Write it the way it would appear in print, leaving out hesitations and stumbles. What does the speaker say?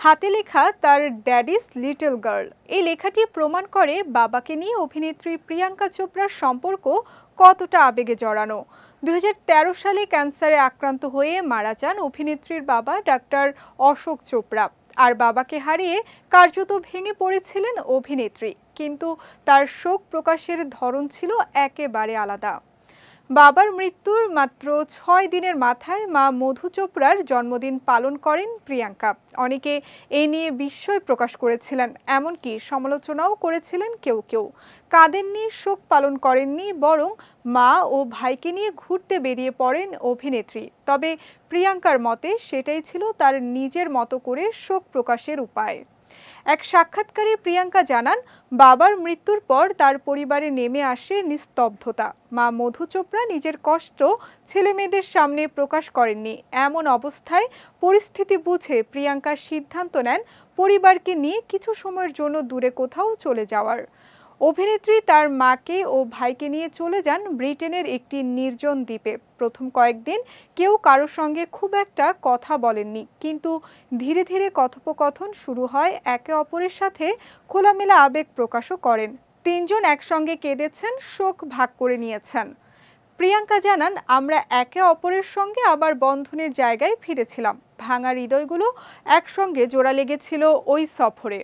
হাতে লেখা তার ড্যাডিস লিটল গার্ল এই লেখাটি প্রমাণ করে বাবাকে নিয়ে অভিনেত্রী প্রিয়াঙ্কা চোপড়ার সম্পর্ক কতটা আবেগে জড়ানো। 2013 সালে ক্যান্সারে আক্রান্ত হয়ে মারা যান অভিনেত্রীর বাবা ডাক্তার অশোক চোপড়া। আর বাবাকে হারিয়ে কার্যত ভেঙে পড়েছিলেন অভিনেত্রী, কিন্তু তার শোক প্রকাশের ধরন ছিল একেবারে আলাদা। বাবার মৃত্যুর মাত্র 6 দিনের মাথায় মা মধু চোপড়ার জন্মদিন পালন করেন প্রিয়াঙ্কা। অনেকে এই নিয়ে বিস্ময় প্রকাশ করেছিলেন, এমনকি সমালোচনাও করেছিলেন কেউ কেউ। কাঁদেননি, শোক পালন করেননি, বরং মা ও ভাইকে নিয়ে ঘুরতে বেরিয়ে পড়েন অভিনেত্রী। তবে প্রিয়াঙ্কার মতে সেটাই ছিল তার নিজের মতো করে শোক প্রকাশের উপায়। এক সাক্ষাৎকারে প্রিয়াঙ্কা জানান, বাবার মৃত্যুর পর তার পরিবারে নেমে আসে নিস্তব্ধতা। মা মধু চোপড়া নিজের কষ্ট ছেলেমেয়েদের সামনে প্রকাশ করেননি। এমন অবস্থায় পরিস্থিতি বুঝে প্রিয়াঙ্কা সিদ্ধান্ত নেন পরিবারকে নিয়ে কিছু সময়ের জন্য দূরে কোথাও চলে যাওয়ার। অভিনেত্রী তার মাকে ও ভাইকে নিয়ে চলে যান ব্রিটেনের একটি নির্জন দ্বীপে। প্রথম কয়েকদিন কেউ কারোর সঙ্গে খুব একটা কথা বলেননি, কিন্তু ধীরে ধীরে কথোপকথন শুরু হয়, একে অপরের সাথে খোলামেলা আবেগ প্রকাশও করেন। তিনজন একসঙ্গে কেঁদেছেন, শোক ভাগ করে নিয়েছেন। প্রিয়াঙ্কা জানান, আমরা একে অপরের সঙ্গে আবার বন্ধনের জায়গায় ফিরেছিলাম। ভাঙা হৃদয়গুলো একসঙ্গে জোড়া লেগেছিল ওই সফরে।